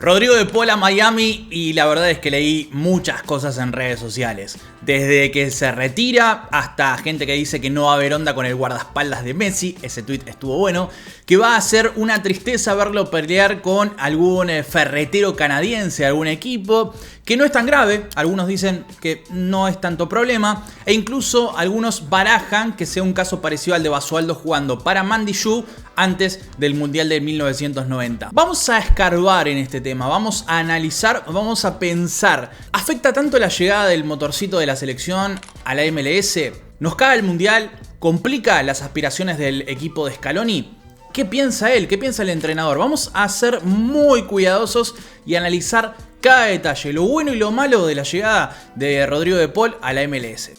Rodrigo de Paul a Miami y la verdad es que leí muchas cosas en redes sociales. Desde que se retira hasta gente que dice que no va a haber onda con el guardaespaldas de Messi, ese tweet estuvo bueno, que va a ser una tristeza verlo pelear con algún ferretero canadiense, algún equipo, que no es tan grave, algunos dicen que no es tanto problema, e incluso algunos barajan que sea un caso parecido al de Basualdo jugando para Mandiyú antes del Mundial de 1990. Vamos a escarbar en este tema, vamos a analizar, vamos a pensar. ¿Afecta tanto la llegada del motorcito de la selección a la MLS? ¿Nos caga el Mundial? ¿Complica las aspiraciones del equipo de Scaloni? ¿Qué piensa él? ¿Qué piensa el entrenador? Vamos a ser muy cuidadosos y analizar cada detalle, lo bueno y lo malo de la llegada de Rodrigo de Paul a la MLS.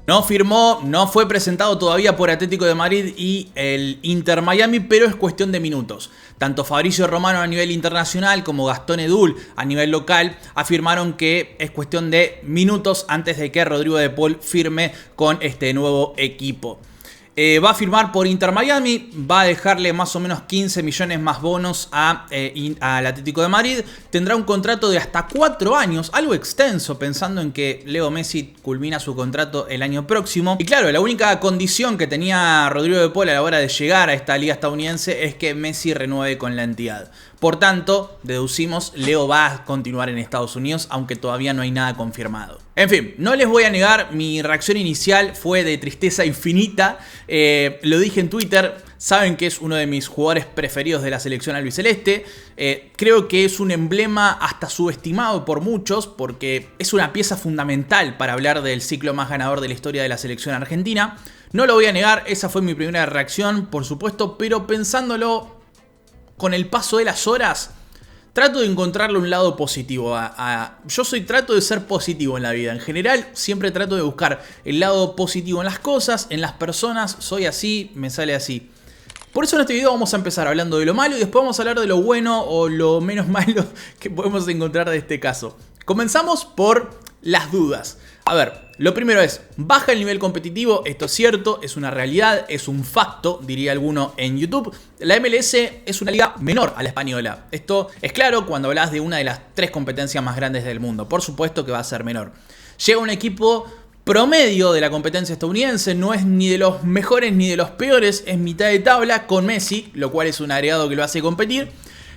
No firmó, no fue presentado todavía por Atlético de Madrid y el Inter Miami, pero es cuestión de minutos. Tanto Fabrizio Romano a nivel internacional como Gastón Edul a nivel local afirmaron que es cuestión de minutos antes de que Rodrigo de Paul firme con este nuevo equipo. Va a firmar por Inter Miami, va a dejarle más o menos 15 millones más bonos al Atlético de Madrid. Tendrá un contrato de hasta 4 años, algo extenso pensando en que Leo Messi culmina su contrato el año próximo. Y claro, la única condición que tenía Rodrigo de Paul a la hora de llegar a esta liga estadounidense es que Messi renueve con la entidad. Por tanto, deducimos, Leo va a continuar en Estados Unidos, aunque todavía no hay nada confirmado. En fin, no les voy a negar, mi reacción inicial fue de tristeza infinita. Lo dije en Twitter, saben que es uno de mis jugadores preferidos de la selección albiceleste. Creo que es un emblema hasta subestimado por muchos, porque es una pieza fundamental para hablar del ciclo más ganador de la historia de la selección argentina. No lo voy a negar, esa fue mi primera reacción, por supuesto, pero pensándolo con el paso de las horas, trato de encontrarle un lado positivo. Trato de ser positivo en la vida. En general, siempre trato de buscar el lado positivo en las cosas, en las personas. Soy así, me sale así. Por eso en este video vamos a empezar hablando de lo malo y después vamos a hablar de lo bueno o lo menos malo que podemos encontrar de este caso. Comenzamos por las dudas. A ver, lo primero es, baja el nivel competitivo, esto es cierto, es una realidad, es un facto, diría alguno en YouTube. La MLS es una liga menor a la española. Esto es claro cuando hablas de una de las 3 competencias más grandes del mundo. Por supuesto que va a ser menor. Llega un equipo promedio de la competencia estadounidense, no es ni de los mejores ni de los peores, es mitad de tabla con Messi, lo cual es un agregado que lo hace competir.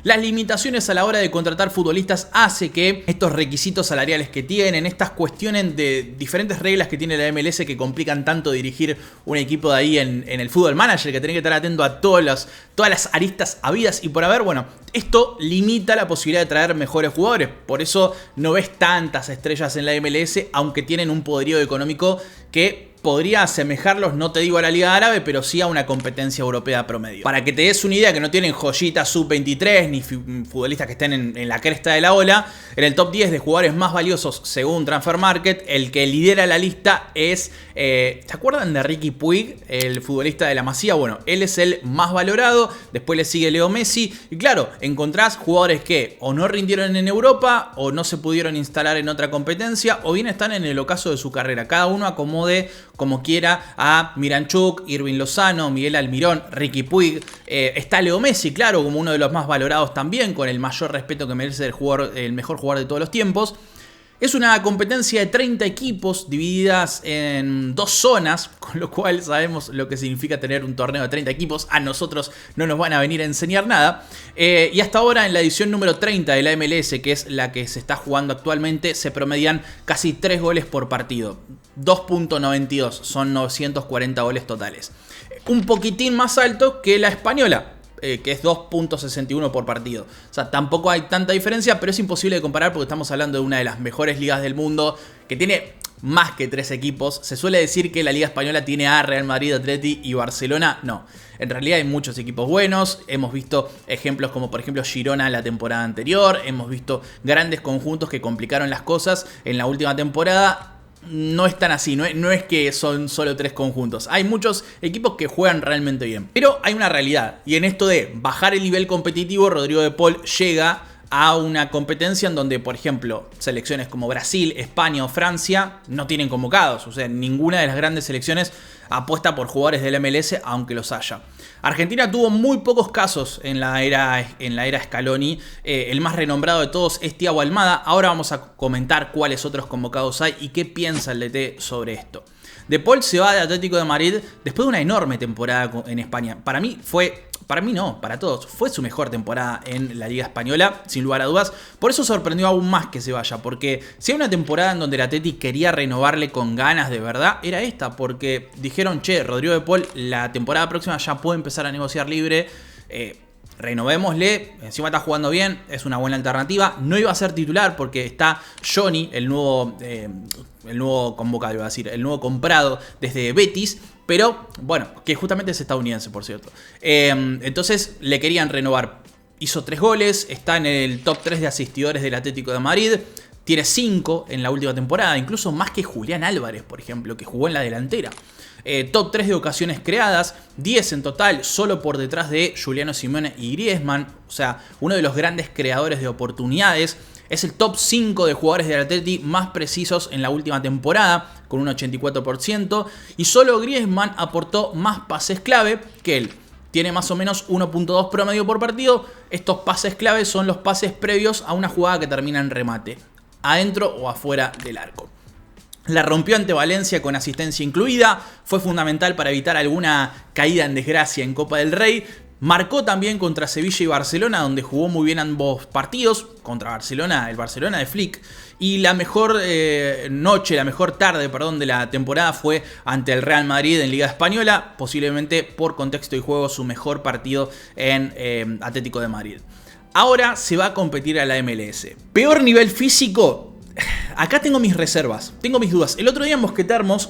Las limitaciones a la hora de contratar futbolistas hace que estos requisitos salariales que tienen, estas cuestiones de diferentes reglas que tiene la MLS que complican tanto dirigir un equipo de ahí en el Football Manager, que tiene que estar atento a todas las aristas habidas y por haber, bueno, esto limita la posibilidad de traer mejores jugadores. Por eso no ves tantas estrellas en la MLS, aunque tienen un poderío económico que podría asemejarlos, no te digo a la Liga Árabe, pero sí a una competencia europea promedio. Para que te des una idea, que no tienen joyitas sub-23 ni futbolistas que estén en la cresta de la ola, en el top 10 de jugadores más valiosos según Transfer Market, el que lidera la lista es, ¿se acuerdan de Riqui Puig, el futbolista de la Masía? Bueno, él es el más valorado, después le sigue Leo Messi, y claro, encontrás jugadores que o no rindieron en Europa, o no se pudieron instalar en otra competencia, o bien están en el ocaso de su carrera. Cada uno acomode como quiera a Miranchuk, Irving Lozano, Miguel Almirón, Riqui Puig. Está Leo Messi, claro, como uno de los más valorados también, con el mayor respeto que merece el mejor jugador de todos los tiempos. Es una competencia de 30 equipos divididas en 2 zonas, con lo cual sabemos lo que significa tener un torneo de 30 equipos. A nosotros no nos van a venir a enseñar nada. Y hasta ahora en la edición número 30 de la MLS, que es la que se está jugando actualmente, se promedian casi 3 goles por partido. 2.92, son 940 goles totales. Un poquitín más alto que la española, que es 2.61 por partido. O sea, tampoco hay tanta diferencia, pero es imposible de comparar porque estamos hablando de una de las mejores ligas del mundo, que tiene más que 3 equipos. Se suele decir que la Liga Española tiene a Real Madrid, Atleti y Barcelona. No, en realidad hay muchos equipos buenos. Hemos visto ejemplos como por ejemplo Girona la temporada anterior. Hemos visto grandes conjuntos que complicaron las cosas en la última temporada. No es tan así, no es que son solo 3 conjuntos. Hay muchos equipos que juegan realmente bien. Pero hay una realidad, y en esto de bajar el nivel competitivo, Rodrigo de Paul llega a una competencia en donde, por ejemplo, selecciones como Brasil, España o Francia no tienen convocados. O sea, ninguna de las grandes selecciones apuesta por jugadores del MLS, aunque los haya. Argentina tuvo muy pocos casos en la era Scaloni. El más renombrado de todos es Thiago Almada. Ahora vamos a comentar cuáles otros convocados hay y qué piensa el DT sobre esto. De Paul se va de Atlético de Madrid después de una enorme temporada en España. Para todos, fue su mejor temporada en la Liga Española, sin lugar a dudas. Por eso sorprendió aún más que se vaya, porque si hay una temporada en donde el Atleti quería renovarle con ganas de verdad, era esta, porque dijeron, che, Rodrigo de Paul, la temporada próxima ya puede empezar a negociar libre, renovémosle, encima está jugando bien, es una buena alternativa. No iba a ser titular porque está Johnny, el nuevo convocado, iba a decir, el nuevo comprado desde Betis, pero bueno, que justamente es estadounidense, por cierto. Entonces le querían renovar. Hizo 3 goles, está en el top 3 de asistidores del Atlético de Madrid. Tiene 5 en la última temporada, incluso más que Julián Álvarez, por ejemplo, que jugó en la delantera. Top 3 de ocasiones creadas, 10 en total, solo por detrás de Juliano Simeone y Griezmann. O sea, uno de los grandes creadores de oportunidades. Es el top 5 de jugadores del Atleti más precisos en la última temporada, con un 84%. Y solo Griezmann aportó más pases clave que él. Tiene más o menos 1.2 promedio por partido. Estos pases clave son los pases previos a una jugada que termina en remate, adentro o afuera del arco. La rompió ante Valencia con asistencia incluida. Fue fundamental para evitar alguna caída en desgracia en Copa del Rey. Marcó también contra Sevilla y Barcelona, donde jugó muy bien ambos partidos. Contra Barcelona, el Barcelona de Flick. Y la mejor tarde de la temporada fue ante el Real Madrid en Liga Española. Posiblemente por contexto y juego su mejor partido en Atlético de Madrid. Ahora se va a competir a la MLS. Peor nivel físico. Acá tengo mis reservas, tengo mis dudas. El otro día en Mosquetermos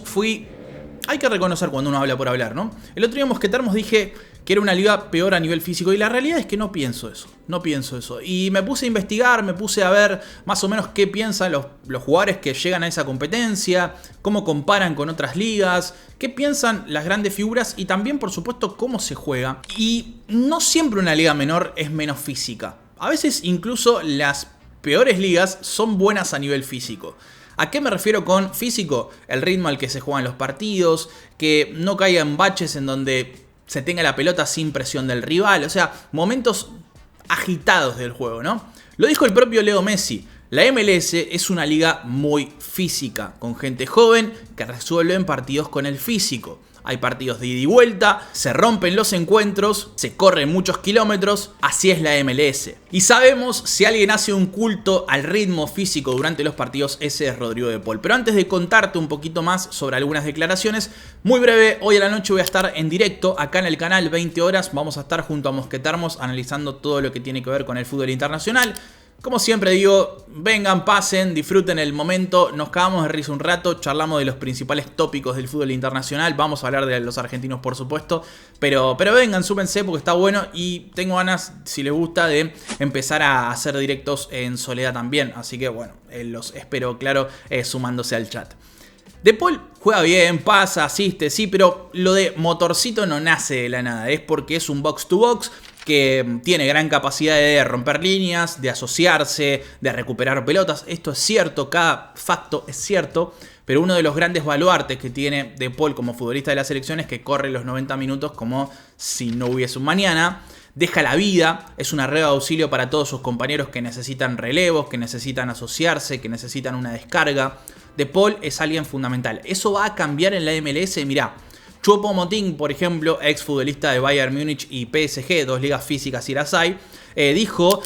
hay que reconocer cuando uno habla por hablar, ¿no? El otro día en Mosquetermos dije que era una liga peor a nivel físico y la realidad es que no pienso eso. Y me puse a investigar, me puse a ver más o menos qué piensan los jugadores que llegan a esa competencia, cómo comparan con otras ligas, qué piensan las grandes figuras y también, por supuesto, cómo se juega. Y no siempre una liga menor es menos física. A veces incluso las peores ligas son buenas a nivel físico. ¿A qué me refiero con físico? El ritmo al que se juegan los partidos, que no caiga en baches en donde se tenga la pelota sin presión del rival, o sea, momentos agitados del juego, ¿no? Lo dijo el propio Leo Messi. La MLS es una liga muy física, con gente joven que resuelve en partidos con el físico. Hay partidos de ida y vuelta, se rompen los encuentros, se corren muchos kilómetros, así es la MLS. Y sabemos, si alguien hace un culto al ritmo físico durante los partidos, ese es Rodrigo de Paul. Pero antes de contarte un poquito más sobre algunas declaraciones, muy breve, hoy a la noche voy a estar en directo acá en el canal, 20 horas, vamos a estar junto a Mosquetermos analizando todo lo que tiene que ver con el fútbol internacional. Como siempre digo, vengan, pasen, disfruten el momento, nos cagamos de risa un rato, charlamos de los principales tópicos del fútbol internacional, vamos a hablar de los argentinos por supuesto, pero vengan, súmense porque está bueno y tengo ganas, si les gusta, de empezar a hacer directos en soledad también, así que bueno, los espero, claro, sumándose al chat. De Paul juega bien, pasa, asiste, sí, pero lo de motorcito no nace de la nada, es porque es un box to box que tiene gran capacidad de romper líneas, de asociarse, de recuperar pelotas. Esto es cierto, cada facto es cierto, pero uno de los grandes baluartes que tiene De Paul como futbolista de la selección es que corre los 90 minutos como si no hubiese un mañana. Deja la vida, es una red de auxilio para todos sus compañeros que necesitan relevos, que necesitan asociarse, que necesitan una descarga. De Paul es alguien fundamental. Eso va a cambiar en la MLS, mirá. Choupo-Moting, por ejemplo, ex futbolista de Bayern Múnich y PSG, 2 ligas físicas y las hay, dijo,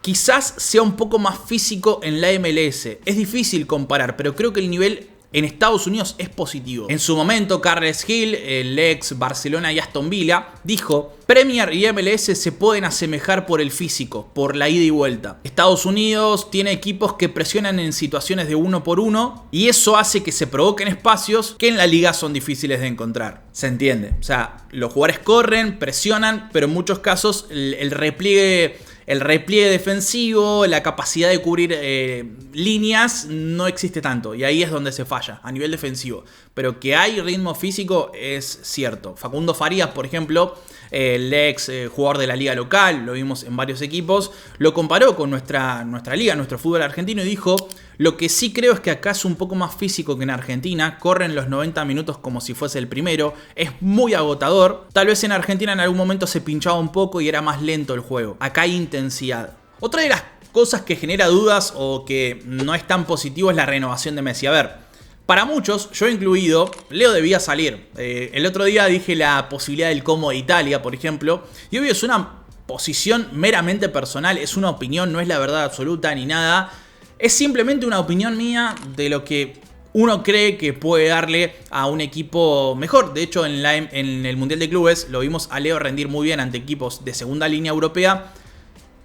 quizás sea un poco más físico en la MLS. Es difícil comparar, pero creo que el nivel en Estados Unidos es positivo. En su momento, Carles Gil, el ex Barcelona y Aston Villa, dijo: Premier y MLS se pueden asemejar por el físico, por la ida y vuelta. Estados Unidos tiene equipos que presionan en situaciones de 1 por 1 y eso hace que se provoquen espacios que en la liga son difíciles de encontrar. ¿Se entiende? O sea, los jugadores corren, presionan, pero en muchos casos el repliegue el repliegue defensivo, la capacidad de cubrir líneas, no existe tanto. Y ahí es donde se falla, a nivel defensivo. Pero que hay ritmo físico es cierto. Facundo Farías, por ejemplo, el ex jugador de la liga local, lo vimos en varios equipos, lo comparó con nuestra liga, nuestro fútbol argentino, y dijo: lo que sí creo es que acá es un poco más físico que en Argentina, corren los 90 minutos como si fuese el primero, es muy agotador. Tal vez en Argentina en algún momento se pinchaba un poco y era más lento el juego. Acá hay intensidad. Otra de las cosas que genera dudas o que no es tan positivo es la renovación de Messi. A ver, para muchos, yo incluido, Leo debía salir. El otro día dije la posibilidad del Como de Italia, por ejemplo, y obvio es una posición meramente personal, es una opinión, no es la verdad absoluta ni nada. Es simplemente una opinión mía de lo que uno cree que puede darle a un equipo mejor. De hecho, en el Mundial de Clubes lo vimos a Leo rendir muy bien ante equipos de segunda línea europea.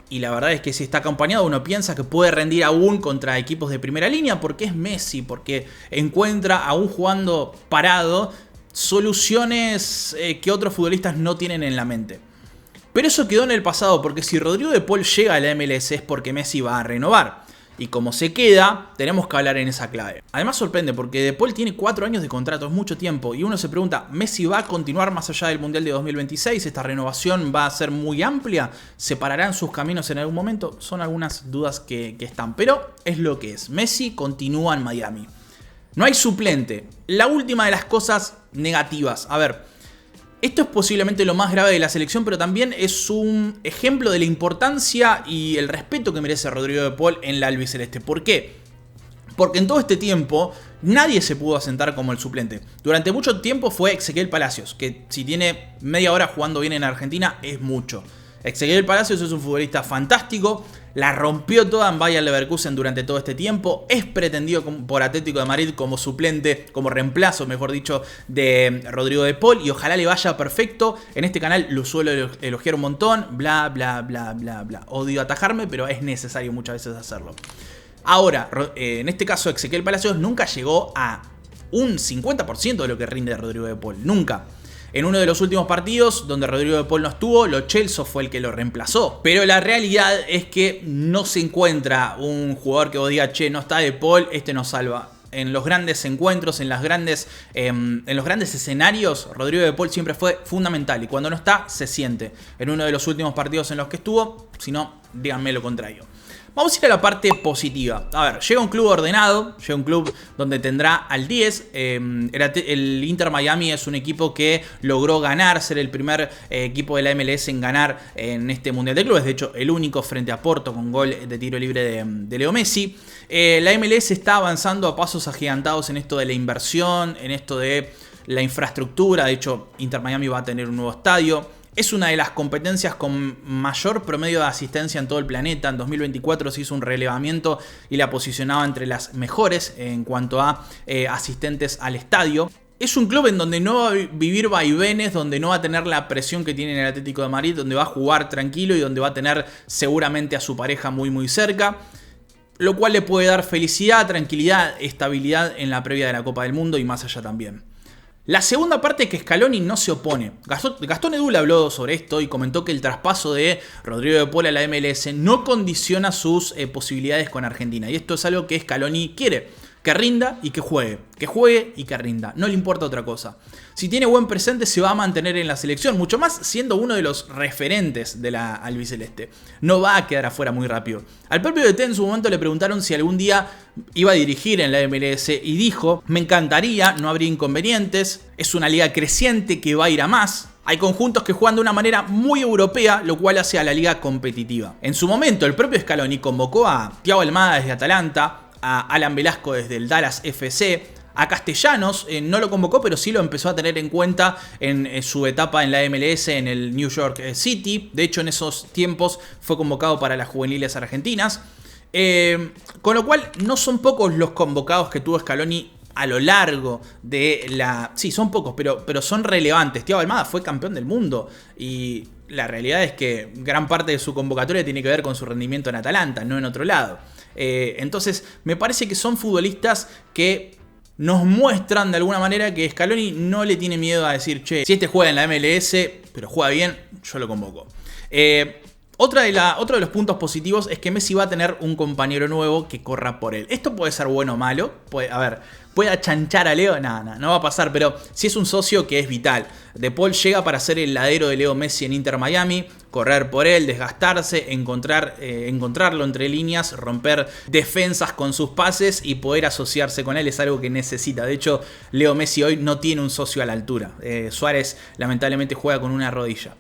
Y la verdad es que si está acompañado, uno piensa que puede rendir aún contra equipos de primera línea, porque es Messi, porque encuentra, aún jugando parado, soluciones que otros futbolistas no tienen en la mente. Pero eso quedó en el pasado, porque si Rodrigo de Paul llega a la MLS es porque Messi va a renovar. Y como se queda, tenemos que hablar en esa clave. Además sorprende porque De Paul tiene 4 años de contrato, es mucho tiempo. Y uno se pregunta, ¿Messi va a continuar más allá del Mundial de 2026? ¿Esta renovación va a ser muy amplia? ¿Separarán sus caminos en algún momento? Son algunas dudas que están. Pero es lo que es. Messi continúa en Miami. No hay suplente. La última de las cosas negativas. A ver, esto es posiblemente lo más grave de la selección, pero también es un ejemplo de la importancia y el respeto que merece Rodrigo de Paul en la albiceleste. ¿Por qué? Porque en todo este tiempo nadie se pudo asentar como el suplente. Durante mucho tiempo fue Ezequiel Palacios, que si tiene media hora jugando bien en Argentina es mucho. Ezequiel Palacios es un futbolista fantástico, la rompió toda en Bayer Leverkusen durante todo este tiempo, es pretendido por Atlético de Madrid como suplente, como reemplazo, mejor dicho, de Rodrigo de Paul, y ojalá le vaya perfecto. En este canal lo suelo elogiar un montón, bla, bla, bla, bla, bla. Odio atajarme, pero es necesario muchas veces hacerlo. Ahora, en este caso, Ezequiel Palacios nunca llegó a un 50% de lo que rinde Rodrigo de Paul, nunca. En uno de los últimos partidos, donde Rodrigo de Paul no estuvo, Lo Celso fue el que lo reemplazó. Pero la realidad es que no se encuentra un jugador que vos digas, che, no está de Paul, este nos salva. En los grandes encuentros, en los grandes escenarios, Rodrigo de Paul siempre fue fundamental. Y cuando no está, se siente. En uno de los últimos partidos en los que estuvo, si no, díganme lo contrario. Vamos a ir a la parte positiva. A ver, llega un club ordenado, llega un club donde tendrá al 10. El Inter Miami es un equipo que logró ganar, ser el primer equipo de la MLS en ganar en este Mundial de Clubes. De hecho, el único frente a Porto con gol de tiro libre de Leo Messi. La MLS está avanzando a pasos agigantados en esto de la inversión, en esto de la infraestructura. De hecho, Inter Miami va a tener un nuevo estadio. Es una de las competencias con mayor promedio de asistencia en todo el planeta. En 2024 se hizo un relevamiento y la posicionaba entre las mejores en cuanto a asistentes al estadio. Es un club en donde no va a vivir vaivenes, donde no va a tener la presión que tiene en el Atlético de Madrid, donde va a jugar tranquilo y donde va a tener seguramente a su pareja muy muy cerca. Lo cual le puede dar felicidad, tranquilidad, estabilidad en la previa de la Copa del Mundo y más allá también. La segunda parte es que Scaloni no se opone. Gastón Edul habló sobre esto y comentó que el traspaso de Rodrigo de Paul a la MLS no condiciona sus posibilidades con Argentina. Y esto es algo que Scaloni quiere. Que rinda y que juegue. Que juegue y que rinda. No le importa otra cosa. Si tiene buen presente se va a mantener en la selección. Mucho más siendo uno de los referentes de la albiceleste. No va a quedar afuera muy rápido. Al propio DT en su momento le preguntaron si algún día iba a dirigir en la MLS. Y dijo, me encantaría, no habría inconvenientes. Es una liga creciente que va a ir a más. Hay conjuntos que juegan de una manera muy europea, lo cual hace a la liga competitiva. En su momento el propio Scaloni convocó a Thiago Almada desde Atalanta, a Alan Velasco desde el Dallas FC, a Castellanos no lo convocó, pero sí lo empezó a tener en cuenta en su etapa en la MLS en el New York City. De hecho, en esos tiempos fue convocado para las juveniles argentinas. Con lo cual, no son pocos los convocados que tuvo Scaloni a lo largo de la... Sí, son pocos, pero son relevantes. Thiago Almada fue campeón del mundo y la realidad es que gran parte de su convocatoria tiene que ver con su rendimiento en Atalanta, no en otro lado. Entonces me parece que son futbolistas que nos muestran de alguna manera que Scaloni no le tiene miedo a decir, che, si este juega en la MLS, pero juega bien, yo lo convoco. Otro de los puntos positivos es que Messi va a tener un compañero nuevo que corra por él. Esto puede ser bueno o malo. ¿Puede achanchar a Leo? No va a pasar, pero sí es un socio que es vital. De Paul llega para ser el ladero de Leo Messi en Inter Miami, correr por él, desgastarse, encontrarlo entre líneas, romper defensas con sus pases y poder asociarse con él es algo que necesita. De hecho, Leo Messi hoy no tiene un socio a la altura. Suárez lamentablemente juega con una rodilla.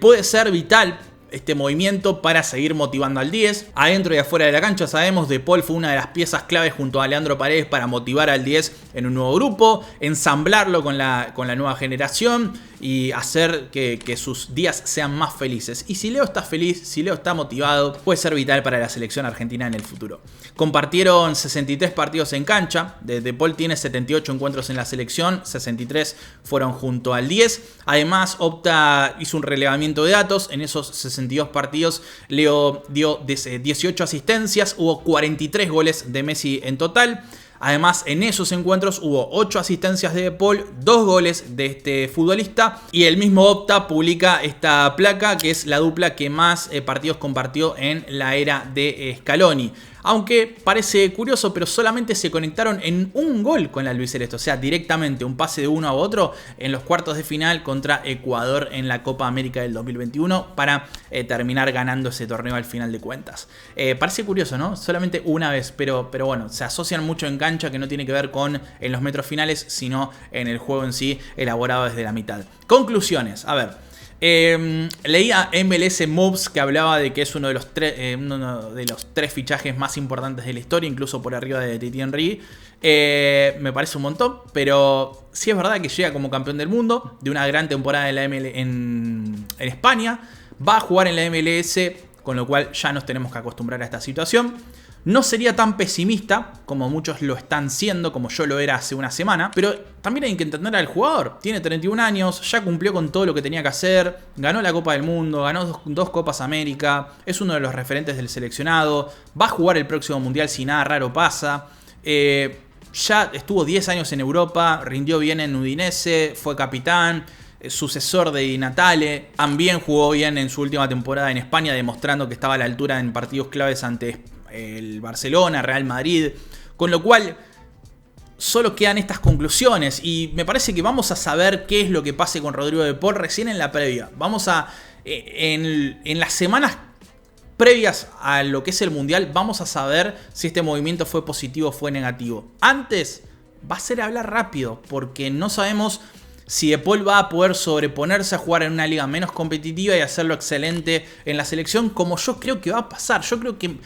Puede ser vital este movimiento para seguir motivando al 10. Adentro y afuera de la cancha sabemos De Paul fue una de las piezas claves junto a Leandro Paredes para motivar al 10 en un nuevo grupo, ensamblarlo con la nueva generación y hacer que sus días sean más felices. Y si Leo está feliz, si Leo está motivado, puede ser vital para la selección argentina en el futuro. Compartieron 63 partidos en cancha. De Paul tiene 78 encuentros en la selección, 63 fueron junto al 10. Además, Opta hizo un relevamiento de datos. En esos 62 partidos, Leo dio 18 asistencias, hubo 43 goles de Messi en total. Además, en esos encuentros hubo 8 asistencias de Paul, 2 goles de este futbolista. Y el mismo Opta publica esta placa, que es la dupla que más partidos compartió en la era de Scaloni. Aunque parece curioso, pero solamente se conectaron en un gol con la albiceleste. O sea, directamente un pase de uno a otro en los cuartos de final contra Ecuador en la Copa América del 2021 para terminar ganando ese torneo al final de cuentas. Parece curioso, ¿no? Solamente una vez, pero bueno, se asocian mucho en cancha, que no tiene que ver con en los metros finales, sino en el juego en sí, elaborado desde la mitad. Conclusiones, a ver. Leía MLS Moves que hablaba de que es uno de los tres fichajes más importantes de la historia, incluso por arriba de Thierry Henry. Me parece un montón, pero sí es verdad que llega como campeón del mundo, de una gran temporada en España. Va a jugar en la MLS, con lo cual ya nos tenemos que acostumbrar a esta situación. No sería tan pesimista como muchos lo están siendo, como yo lo era hace una semana, pero también hay que entender al jugador. Tiene 31 años, ya cumplió con todo lo que tenía que hacer, ganó la Copa del Mundo, ganó dos Copas América, es uno de los referentes del seleccionado, va a jugar el próximo Mundial si nada raro pasa. Ya estuvo 10 años en Europa, rindió bien en Udinese, fue capitán, sucesor de Di Natale. También jugó bien en su última temporada en España, demostrando que estaba a la altura en partidos claves ante el Barcelona, Real Madrid. Con lo cual, solo quedan estas conclusiones. Y me parece que vamos a saber qué es lo que pase con Rodrigo de Paul recién en la previa. Vamos a, en las semanas previas a lo que es el Mundial, vamos a saber si este movimiento fue positivo o fue negativo. Antes va a ser hablar rápido, porque no sabemos si De Paul va a poder sobreponerse a jugar en una liga menos competitiva y hacerlo excelente en la selección, como yo creo que va a pasar. Yo creo que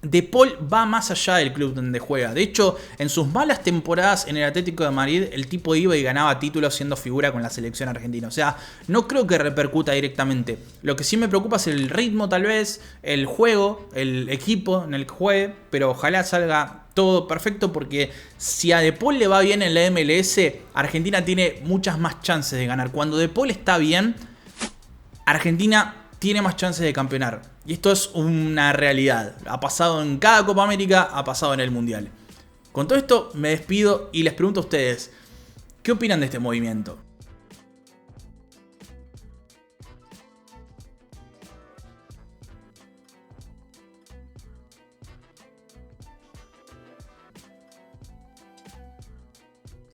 De Paul va más allá del club donde juega. De hecho, en sus malas temporadas en el Atlético de Madrid, el tipo iba y ganaba títulos siendo figura con la selección argentina. O sea, no creo que repercuta directamente. Lo que sí me preocupa es el ritmo, tal vez, el juego, el equipo en el que juegue. Pero ojalá salga todo perfecto, porque si a De Paul le va bien en la MLS, Argentina tiene muchas más chances de ganar. Cuando De Paul está bien, Argentina tiene más chances de campeonar. Y esto es una realidad. Ha pasado en cada Copa América, ha pasado en el Mundial. Con todo esto me despido y les pregunto a ustedes, ¿qué opinan de este movimiento?